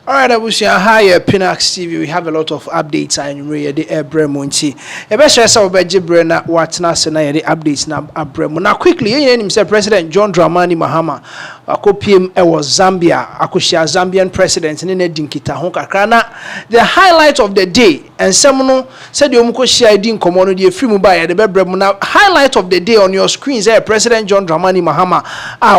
All right, I wish you a higher Pinax TV. We have a lot of updates and we the Bremonti. A best share of Brenna, what's not the updates now. Now, quickly, himself, President John Dramani Mahama, a copy was Zambia, Akushia Zambian president, and in Dinkita Honka. The highlight of the day, and someone said you must share din community free mobile the Bremona. Highlight of the day on your screens, President John Dramani Mahama,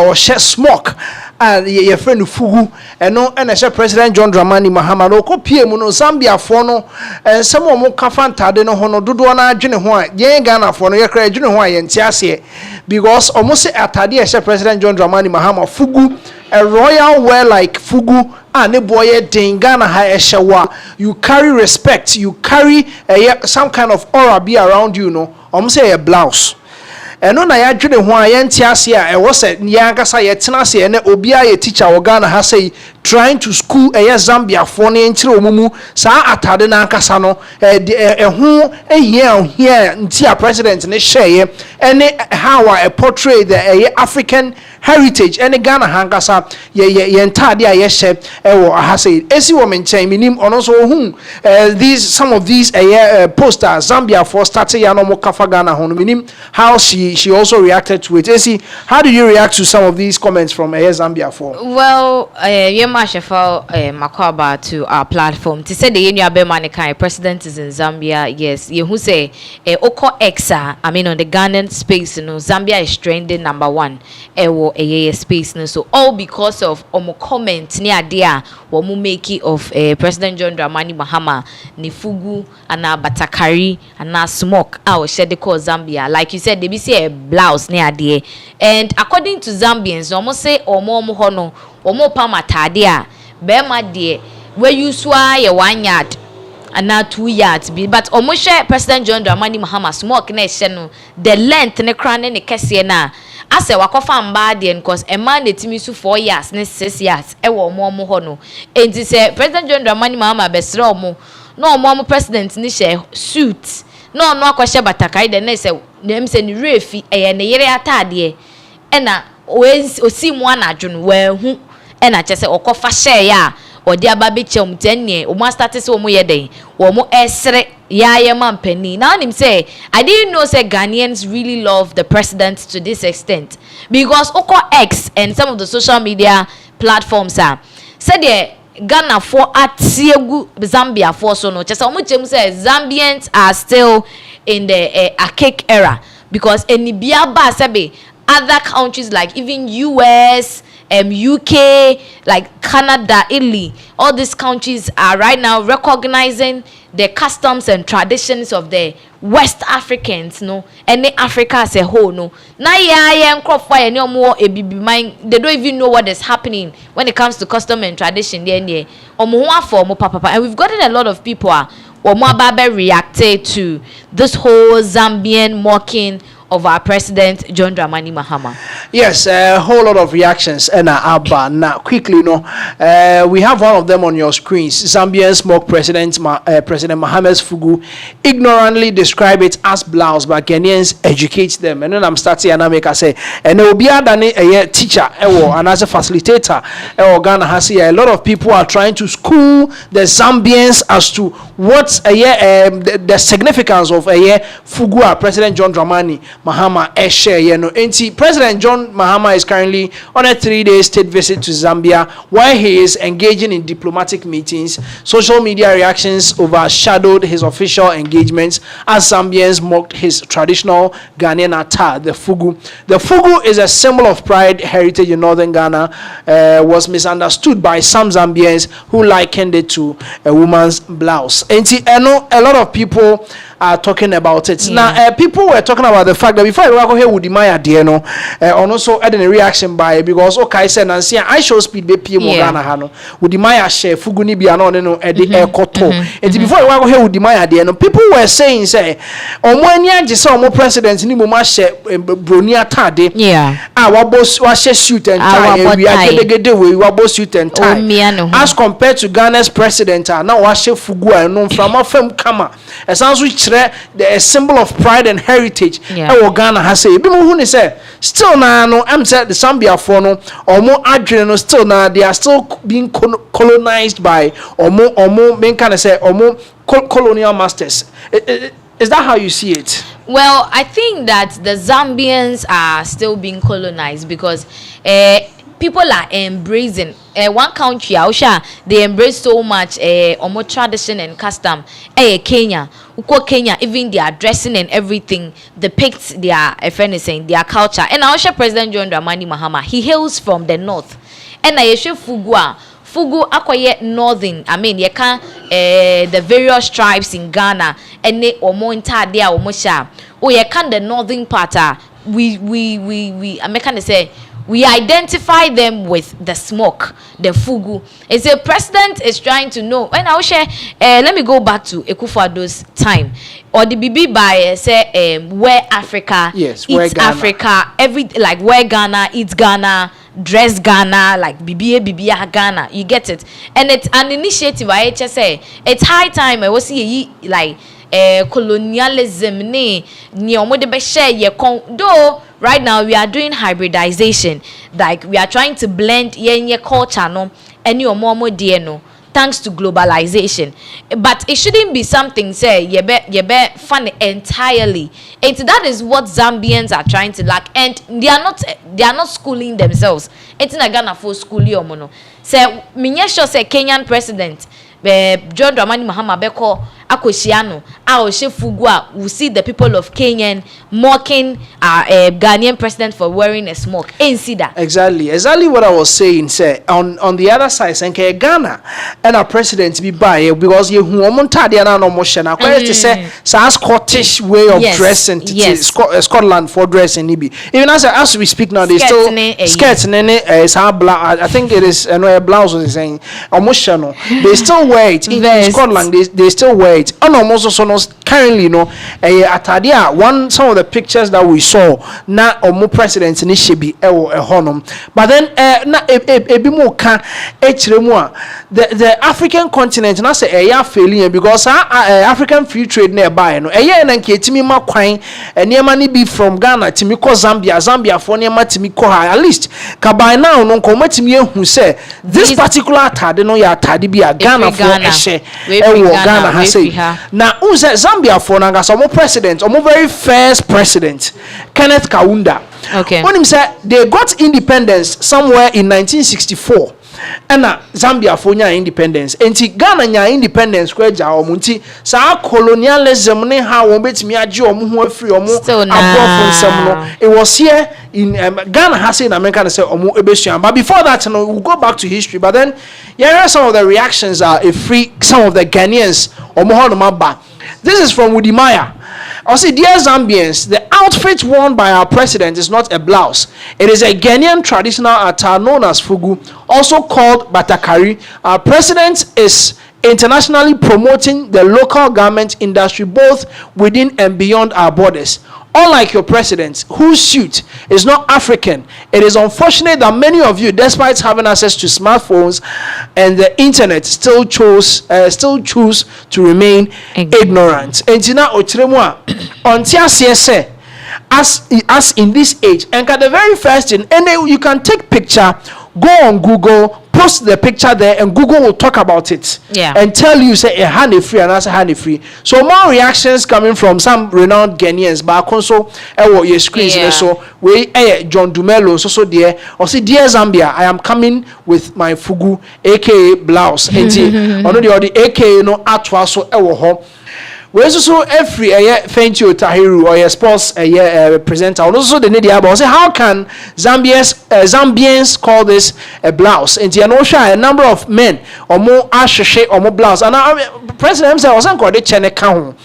or share smoke. And your friend Fugu, and no, and as President John Dramani Mahama, no copy no Zambia for no, and someone more kafanta de no hono duduana Junihua, Yang Ghana for no Yakra Junihua and Tiasie, because almost at as President John Dramani Mahama Fugu, a royal wear like Fugu, and a boy Ghana high shawa. You carry respect, you carry some kind of aura be around you, no, almost a blouse. Eno na ya dwene ho a yenti ase a ewo se yankasa yetena ase ene obi a ye teacher wo Ghana ha say trying to school Zambia for ne nkire omumu sa atade na ankasa no ho here nti a president ne share ene how a portray the African heritage ene Ghana hankasa ye ntade a ye she ewo ha say esi wo menchen minim ono so hu these some of these posters Zambia for starting ya no mo kafa Ghana ho no minim how she also reacted to it. Esi, how do you react to some of these comments from Zambia for? Well, Makwaba to our platform. To say the Yenya Bemanika president is in Zambia, yes. You who say Oko Exa, I mean on the Ghanaian space, you know, Zambia is trending #1. Space, no. So all because of comment near there, what mu make of President John Dramani Mahama, ni Fugu, and Batakari, and smoke. I was shed the call Zambia. Like you said, they be say a blouse near there. And according to Zambians, almost say or more hono, or more pama tadia, bema dear, where you swear 1 yard. And now 2 yards be but almost President John Dramani Mahama smoke ne the length ne crown ne kese na ase wakofa mba de cause a man de timi su 4 years ne 6 years e wo mo ho no enti say President John Dramani Mahama besre omo no omo president ni she suit no akwahye batakai de ne say dem say ni refi ne yere atade e na osi mu anadwo we hu e na chese okofa share ya odi ababe chem tenne o mo start say o mo yeden o mo esre ya mampani. Now him say I didn't know say Ghanaians really love the president to this extent because Oko X and some of the social media platforms are said the Ghana for atiegu Zambia for so no chese o mo chem say Zambians are still in the archaic era because any biaba sebe other countries like even US UK, like Canada, Italy, all these countries are right now recognizing the customs and traditions of the West Africans, no, and Africa as a whole, no. Now, they don't even know what is happening when it comes to custom and tradition. And we've gotten a lot of people who reacted to this whole Zambian mocking of our president John Dramani Mahama. Yes, a whole lot of reactions and now quickly we have one of them on your screens. Zambians mock President Mahama's Fugu, ignorantly describe it as blouse, but Ghanaians educate them. And then I'm starting and I make say and there will be a teacher and as a facilitator Ghana has a lot of people are trying to school the Zambians as to what's the significance of Fugu. President John Dramani Mahama President John Mahama is currently on a 3-day state visit to Zambia where he is engaging in diplomatic meetings. Social media reactions overshadowed his official engagements as Zambians mocked his traditional Ghanaian attire, the Fugu. The Fugu is a symbol of pride, heritage in northern Ghana, was misunderstood by some Zambians who likened it to a woman's blouse. And I know a lot of people are talking about it. Yeah. Now, people were talking about the fact that before I go here with the Maya Diano, and also had a reaction by because okay, said and see I show speed be PM Ghana Hano with the Maya share Fuguni Biano at the air koto. And before I go here with the Maya Diano, people were saying, say, on 1 year, just saw more presidents in Muma share Bronia Tade. Yeah. Our boss was suit and tie. We are getting the way we were both suit and tie. As compared to Ghana's president, now I share Fugu and known from a firm kama. As sounds which the symbol of pride and heritage. Yeah. Ghana has say bi mo hu ne say still na no am say the Zambia for no omo adwene no still na they are still being colonized by omo men kind of say omo colonial masters. Is that how you see it? Well, I think that the Zambians are still being colonized because people are embracing one country, Ausha, they embrace so much omo tradition and custom. Kenya, Kenya, even their dressing and everything depicts their their culture. And Ausha President John Dramani Mahama, he hails from the north. And I show Fugu akoye northern. I mean, you can the various tribes in Ghana and ne omo intade a omo sha. Oh, you can the northern part. We I can say we identify them with the smoke, the fugu. It's a president is trying to know. And I'll share. Let me go back to Ekufuado's time, or the BB by say where Africa eats Africa. Like where Ghana eats Ghana, dress Ghana, like BBA Ghana. You get it? And it's an initiative. I just say it's high time. I was see like colonialism ni omo de be share ye kon. Though right now we are doing hybridization, like we are trying to blend ye culture no any omo de no thanks to globalization, but it shouldn't be something say ye be fun entirely. That is what Zambians are trying to lack, and they are not schooling themselves. It's not Ghana for schooling omo no. Say minye sure say Kenyan president John Dramani Mahama beko akoshiano Fugu, we see the people of Kenya mocking Ghanaian president for wearing a smoke. Ain't see that. Exactly what I was saying. Say on the other side, say Ghana and our president be by because you montadi and no motion. I to say Scottish way of dressing. Scotland for dressing. Even as we speak now, they still skirts I think it is a blouse. Was saying emotional. They still wear it in Scotland. They still wear it. And almost currently, atadia some of the pictures that we saw na omo president ni shebi ewo ehonum, but then na ebi mo ka echiremu a the African continent na say eya failing because African free trade na buy no eya na nke etimi makwan enema ni be from Ghana timi ko Zambia for enema timi ko at least ka by now no ko matimi ehu say this particular atade no ya atade bi a Ghana for ehye ewo Ghana ha say na unse Zambia for na some president, very first president, Kenneth Kaunda. Okay. When him said they got independence somewhere in 1964. And Zambia for nya independence. Enti Ghana nya independence kwa ja omunti sa colonialism ne ha won betimi age omu ho afri omu abroad nsem no. It was here in Ghana has in America say omu ebesuan. But before that no, we'll go back to history. But then here are some of the reactions some of the Ghanaians omu ho no maba. This is from Udimaya. I say, dear Zambians, the outfit worn by our president is not a blouse. It is a Ghanaian traditional attire known as Fugu, also called Batakari. Our president is internationally promoting the local garment industry both within and beyond our borders. Unlike your president, whose suit is not African, it is unfortunate that many of you, despite having access to smartphones and the internet, still choose to remain ignorant. And tina ochiremwa ontia siese as in this age, and the very first thing, and you can take picture, go on Google, post the picture there, and Google will talk about it and tell you say a honey free and that's honey free. So more reactions coming from some renowned Ghanaians, but also your screens so we John Dumelo so there or say dear Zambia, I am coming with my Fugu aka blouse and ono the aka no atwa so home. We also every thank you Tahiru or your sports presenter. Also the need about say how can Zambians call this a blouse? And you know a number of men or more asheshe or more blouse. And president himself was called the chene kahun.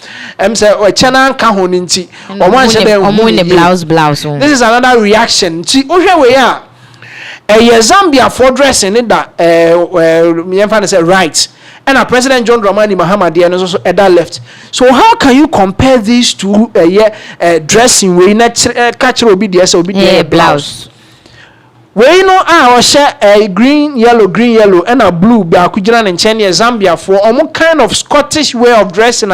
Say or chena kahun inti or one shebe blouse. This is another reaction. See okay we are Zambia for dressing it that me say right. And our President John Dramani Mahama and also Eda left. So how can you compare these two dressing way catch obedience blouse? We know share green yellow and a blue be akujina and Zambia for almost kind of Scottish way of dressing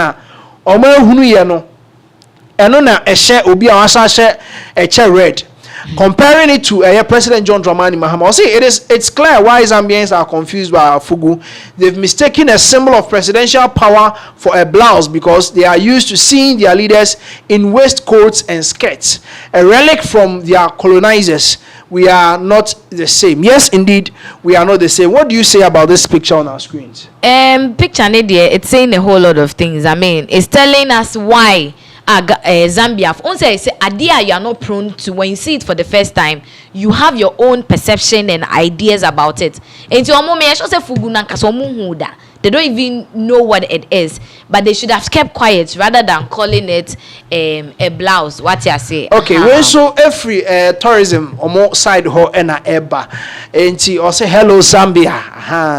omo ehunu ye no eno na ehye obi a wasa hye ehye red. Comparing it to President John Dramani Mahama, see, it's clear why Zambians are confused by Fugu. They've mistaken a symbol of presidential power for a blouse because they are used to seeing their leaders in waistcoats and skirts, a relic from their colonizers. We are not the same. Yes, indeed, we are not the same. What do you say about this picture on our screens? Picture it's saying a whole lot of things. I mean, it's telling us why Zambia. Say idea you are not prone to. When you see it for the first time, you have your own perception and ideas about it. And so they don't even know what it is, but they should have kept quiet rather than calling it a blouse. What you say? Okay, when so every tourism omo side ho na eba, enti or say hello Zambia.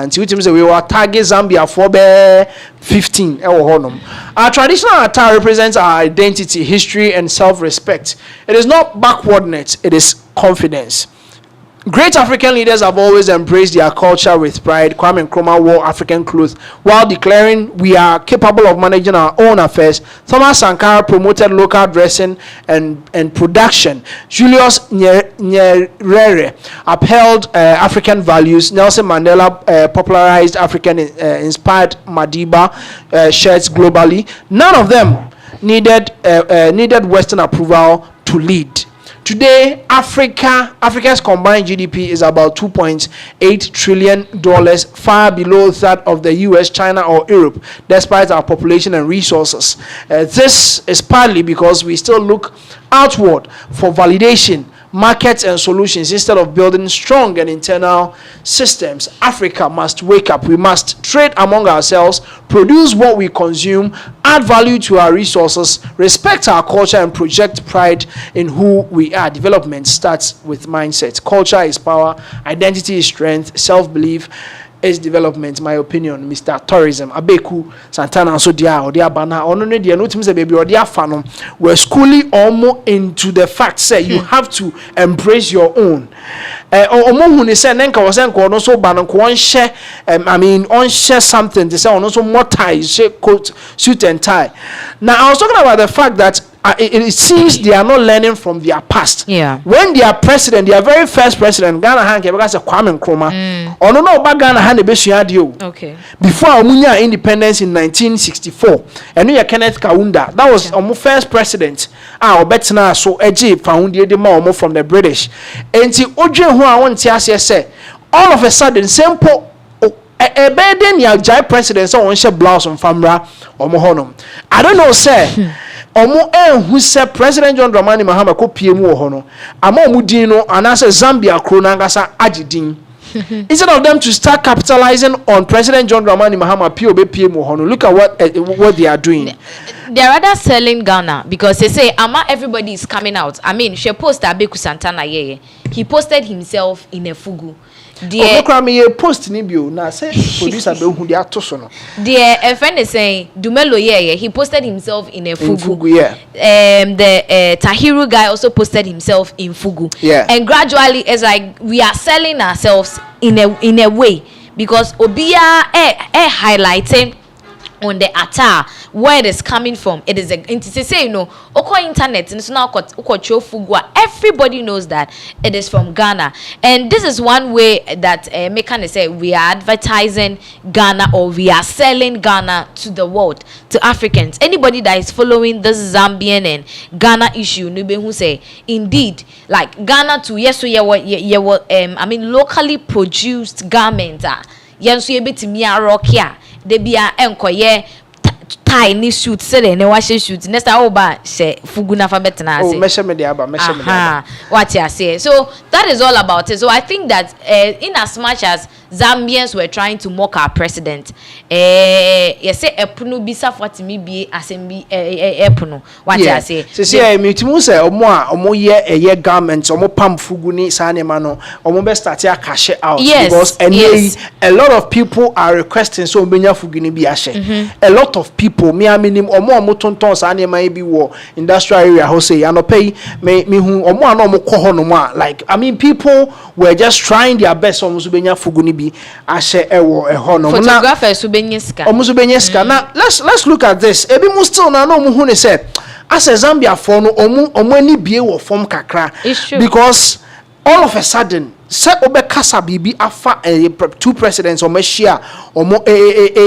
Nti we say we were target Zambia for be 15 Our traditional attire represents our identity, history, and self-respect. It is not backwardness, it is confidence. Great African leaders have always embraced their culture with pride. Kwame Nkrumah wore African clothes while declaring we are capable of managing our own affairs. Thomas Sankara promoted local dressing and production. Julius Nyerere upheld African values. Nelson Mandela popularized African-inspired Madiba shirts globally. None of them needed Western approval to lead. Today, Africa's combined GDP is about $2.8 trillion, far below that of the US, China, or Europe, despite our population and resources. This is partly because we still look outward for validation, markets, and solutions instead of building strong and internal systems. Africa must wake up. We must trade among ourselves, produce what we consume, add value to our resources, respect our culture, and project pride in who we are. Development starts with mindset. Culture is power, identity is strength, self-belief is development. My opinion, Mr. Tourism Abeku Santana so dia or dia bana ono ne dia no timi say baby or dia fanom we're schooling almost into the fact say you have to embrace your own. Omo hu ne say nenka wo say nko no so ban nko on share on share something to say ono so more tie coat suit and tie. Now I was talking about the fact that it seems they are not learning from their past. Yeah. When their president, their very first president, Ghana Han because Kwame Nkrumah, or no Ghana Han okay. Before Amunya independence in 1964, and we Kenneth Kaunda, that was our first president. Betna so Eji found the more from the British. And see Oje who I want to say, all of a sudden, simple. A burden ya jai president so on share blouse on famra or mohonum. I don't know, sir. Omo who said President John Dramani Mahama ko PMO hono. Amo mudino anase Zambia kronangasa ajidin. Instead of them to start capitalizing on President John Dramani Mahama PMO hono, look at what they are doing. They're rather selling Ghana because they say everybody is coming out. I mean, she posted Abeku Santana he posted himself in a fugu. The post ni bio na say producer be hu dia to so no. A friend is saying Dumelo he posted himself in a fugu. The Tahiru guy also posted himself in fugu. Yeah. And gradually it's like we are selling ourselves in a way because Obia highlighting on the attire where it is coming from. It is oko internet and so now Fugua. Everybody knows that it is from Ghana, and this is one way that Mekan say we are advertising Ghana or we are selling Ghana to the world, to Africans. Anybody that is following this Zambian and Ghana issue, who say indeed like Ghana to locally produced garments they be enkoye tie ni suit say ne wa shoot next time she fugu na fa betena say measure me what you say. So that is all about it. So I think that in as much as Zambians were trying to mock our president, you say epunu bisa fatimi bi asembi epunu what you say. Say me timu say omo ye garments omo pam fugu ni sanema no omo be start ya cash out. Yes, because a lot of people are requesting so menya fugu ni bi a lot of people people me aminim omo tonton sa na man bi wo industrial area ho say anopai me hu omo ana omo kɔ hɔ no ma like I mean people were just trying their best omo so benya fugu ni bi ahye ewo ɛhɔ no na photographers so benya ska omo so benya ska na let's look at this ebi mu still na omo hu ne say as a Zambia for no omo ani bie wo form kakra because all of a sudden say obekasa bibi afa two presidents omashia omo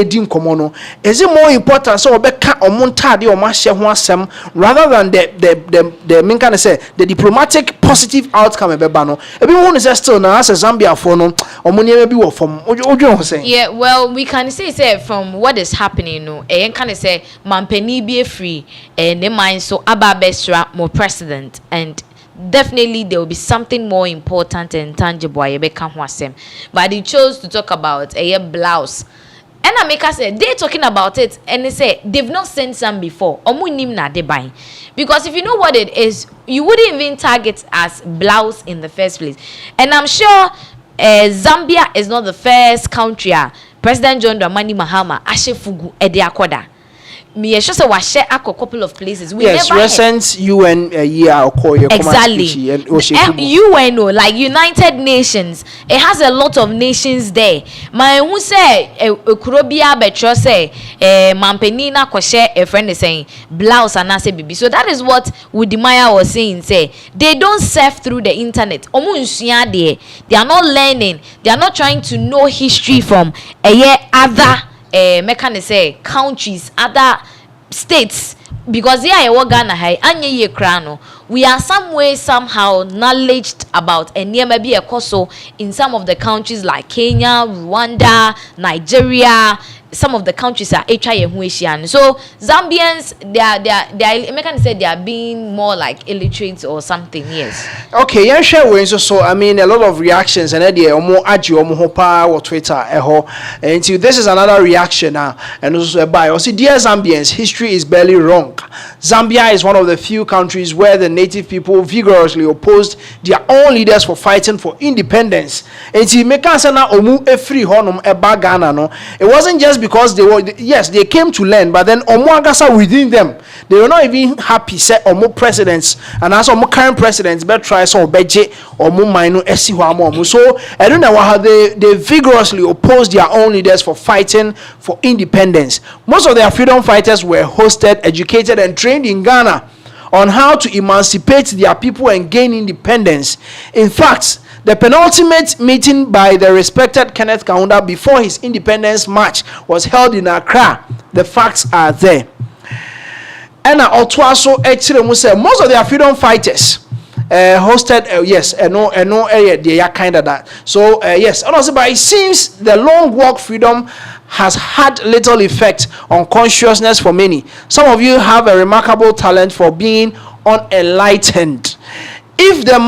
din komo no is it more important so obeka omo ntade omo ahye ho asem rather than the mean can say the diplomatic positive outcome ebeba no ebi won say still na as a Zambia for no omo ne bi wo form odwen ho say yeah well we can say from what is happening no e can say mampani bi free ne mind so ababesra mo president and definitely there will be something more important and tangible but he chose to talk about a blouse and I make us say they're talking about it and they say they've not sent some before because if you know what it is you wouldn't even target as blouse in the first place and I'm sure Zambia is not the first country President John Dramani Mahama ashe fugu ede akoda me just say was share a couple of places. Yes, recent UN year or exactly. UN like United Nations. It has a lot of nations there. My who say Kurobia Betro say Mampenina Koshe a friend is saying blouse and say baby. So that is what Wudimaya was saying. Say they don't surf through the internet. They are not learning. They are not trying to know history from a year other. Say countries, other states, because Ghana we are some way somehow knowledged about and maybe a coso in some of the countries like Kenya, Rwanda, Nigeria. Some of the countries are HIM. So Zambians, they are being more like illiterate or something. Yes. Okay, yeah, sure. So I mean, a lot of reactions and idea more hopa or Twitter and this is another reaction now. And also by also dear Zambians, history is barely wrong. Zambia is one of the few countries where the native people vigorously opposed their own leaders for fighting for independence. And see, make us na omu a free honum a bagana no. It wasn't just because they came to learn, but then omo within them, they were not even happy. Say omo presidents and as omo current presidents, but try so beje omo minu esi omo. So I don't know how they vigorously opposed their own leaders for fighting for independence. Most of their freedom fighters were hosted, educated, and trained in Ghana on how to emancipate their people and gain independence. In fact, the penultimate meeting by the respected Kenneth Kaunda before his independence march was held in Accra. The facts are there. And also most of their freedom fighters hosted yes, they are kind of that. So yes, honestly, but it seems the long walk freedom has had little effect on consciousness for many. Some of you have a remarkable talent for being unenlightened. If the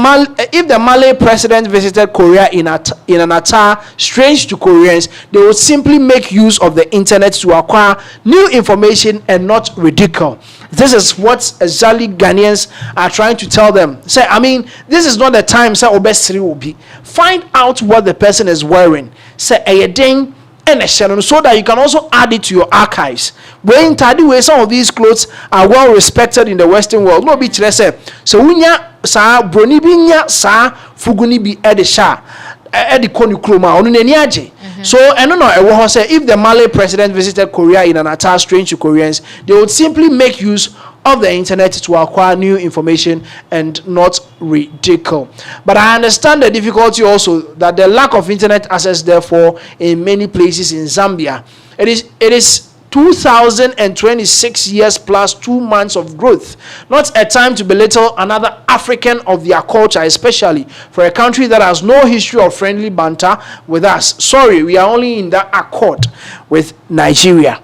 Malay president visited Korea in an attire strange to Koreans, they would simply make use of the internet to acquire new information and not ridicule. This is what exactly Ghanaians are trying to tell them. Say, I mean, this is not the time. Say, obesity will be. Find out what the person is wearing. Say, a so that you can also add it to your archives. When some of these clothes are well respected in the Western world. No be say so unya sa broni binya sa fuguni bi edisha edikonu kroma onu nani age. So I don't know say if the Malay president visited Korea in an attire strange to Koreans, they would simply make use of the internet to acquire new information and not ridicule. But I understand the difficulty also that the lack of internet access therefore in many places in Zambia. It is 2026 years plus 2 months of growth, not a time to belittle another African of their culture, especially for a country that has no history of friendly banter with us. Sorry, we are only in that accord with Nigeria.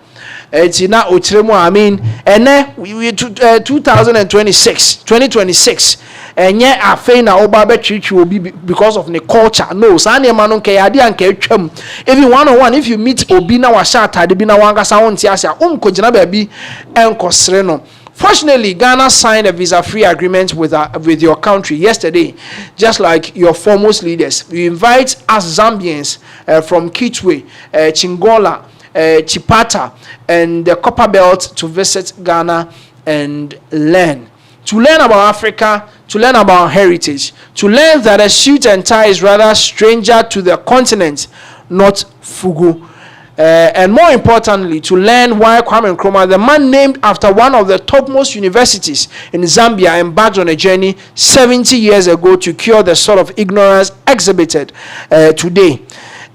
It's not I mean, and then we 2026 and yet I feel now Obabe Church will be because of the culture. No, Sani Manon Kayadi and Kachum. Even 101, if you meet Obina Washata, Debina Wanga Sound Tiasa, Kojana baby, and Cosreno. Fortunately, Ghana signed a visa-free agreement with your country yesterday, just like your foremost leaders. We invite us Zambians from Kitwe, Chingola, Chipata and the Copper Belt to visit Ghana and learn. To learn about Africa, to learn about heritage, to learn that a suit and tie is rather stranger to the continent, not Fugu. And more importantly, to learn why Kwame Nkrumah, the man named after one of the topmost universities in Zambia, embarked on a journey 70 years ago to cure the sort of ignorance exhibited today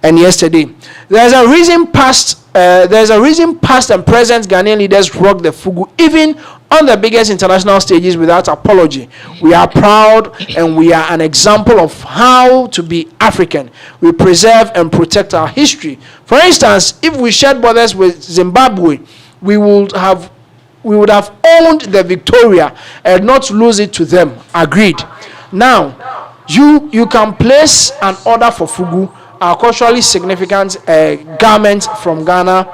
and yesterday. There's a reason past and present Ghanaian leaders rock the Fugu, even on the biggest international stages, without apology. We are proud and we are an example of how to be African. We preserve and protect our history. For instance, if we shared borders with Zimbabwe, we would have owned the Victoria and not lose it to them. Agreed. Now, you can place an order for Fugu, a culturally significant garment from Ghana,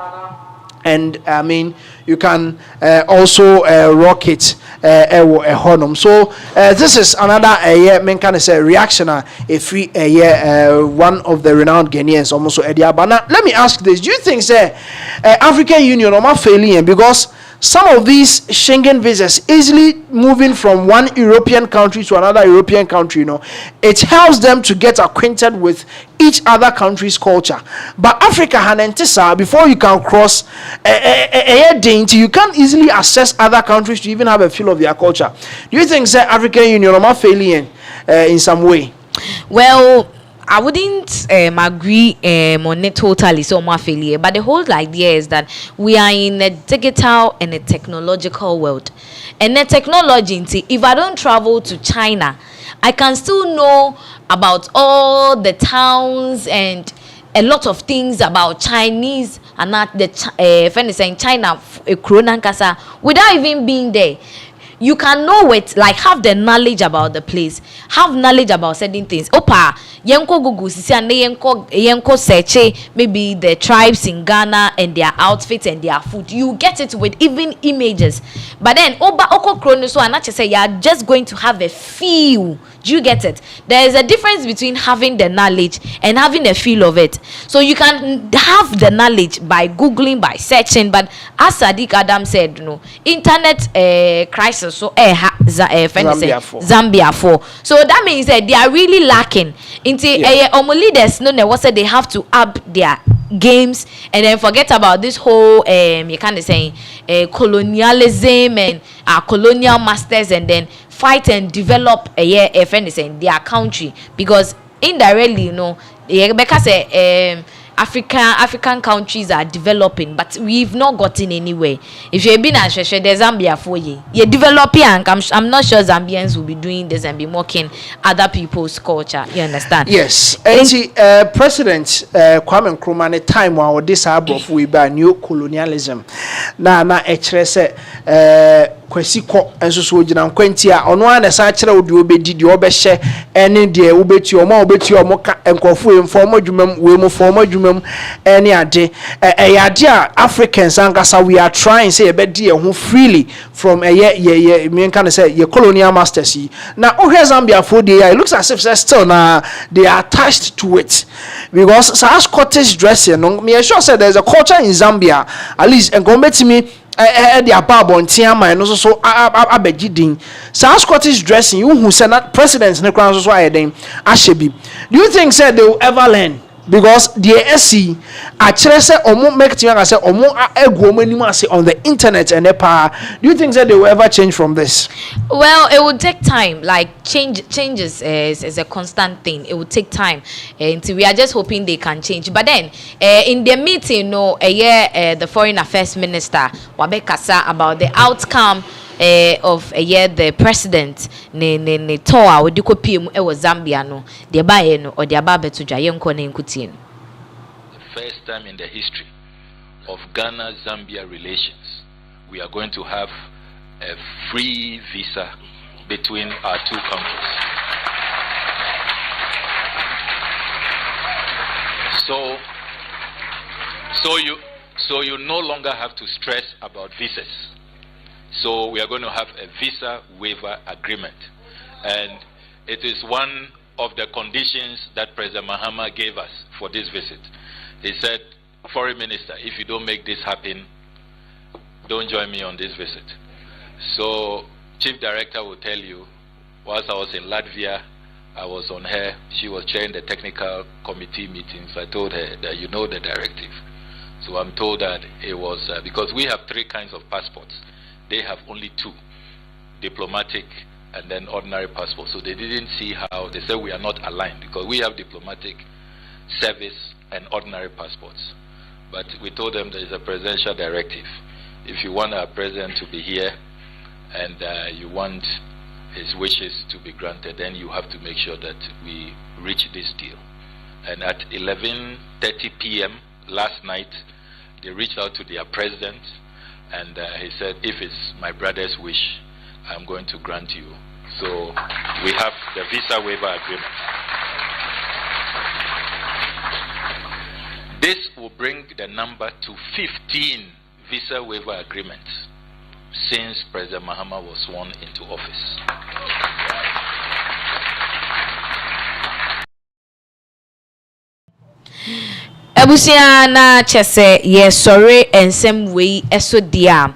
and I mean you can also rock it so this is another men can say reaction if we one of the renowned Ghanaians almost but now let me ask this: do you think say African Union or failing because some of these Schengen visas easily moving from one European country to another European country, it helps them to get acquainted with each other country's culture. But Africa hanentisa, before you can cross dainty, you can't easily access other countries to even have a feel of their culture. Do you think say African Union or failing in some way? Well, I wouldn't agree on it totally, so more failure. But the whole idea is that we are in a digital and a technological world. And the technology, if I don't travel to China, I can still know about all the towns and a lot of things about Chinese and not the friend is saying China, without even being there. You can know it, like have the knowledge about the place, have knowledge about certain things. Opa, yenko gugu sisi and yenko search maybe the tribes in Ghana and their outfits and their food. You get it with even images. But then oba oko krono so and say you are just going to have a feel. Do you get it? There is a difference between having the knowledge and having a feel of it. So you can have the knowledge by googling, by searching, but as Sadiq Adam said, internet crisis so Zambia for. So that means that they are really lacking. Leaders what said they have to up their games and then forget about this whole you can't say colonialism and colonial masters and then fight and develop a friend is saying their country, because indirectly because African countries are developing, but we've not gotten anywhere. If you've been at the Zambia for you're developing, I'm not sure Zambians will be doing this and be mocking other people's culture. You understand? Yes. President Kwame Nkrumah at time while this above we by new colonialism. Na kwesiko enso so gina nkwanti a ono ana sa kire odi obedi de obehye ene de obeti omo ka enkofo inform adwumam we mu form adwumam ene ade yade a Africans ankasa we are trying say e bedi ho freely from me can say your colonial masters na ohwe Zambia for dey it looks as if still na they are attached to it, because Scottish dressing no me sure say there's a culture in Zambia at least and go betimi the ababon tiama no so abegidin sa Scottish dressing you who say that presidents ne kran so ayeden ahyebi. Do you think say they will ever learn? Because the SC actually say omo make tiama say omo egu omo nimu say on the internet and do you think that they will ever change from this? Well, it would take time. Like changes is a constant thing. It would take time until we are just hoping they can change. But then in the meeting the foreign affairs minister wabe kasa about the outcome of the president ne toa odi kopiem Zambia no de bae no odi ababe to dwa yenko na nkutie no. The first time in the history of Ghana-Zambia relations, we are going to have a free visa between our two countries. So you no longer have to stress about visas. So we are going to have a visa waiver agreement, and it is one of the conditions that President Mahama gave us for this visit. He said Foreign Minister, if you don't make this happen, don't join me on this visit. So, Chief Director will tell you, whilst I was in Latvia, I was on her, she was chairing the technical committee meetings. I told her that you know the directive. So I'm told that it was, because we have 3 kinds of passports. They have only 2, diplomatic and then ordinary passport. So they didn't see how, they said we are not aligned because we have diplomatic, service and ordinary passports. But we told them there is a presidential directive. If you want our president to be here and you want his wishes to be granted, then you have to make sure that we reach this deal. And at 11:30 p.m. last night, they reached out to their president and he said, if it's my brother's wish, I'm going to grant you. So we have the visa waiver agreement. This will bring the number to 15 visa waiver agreements since President Mahama was sworn into office. Abusia na chese ye sorry ensem wei eso dia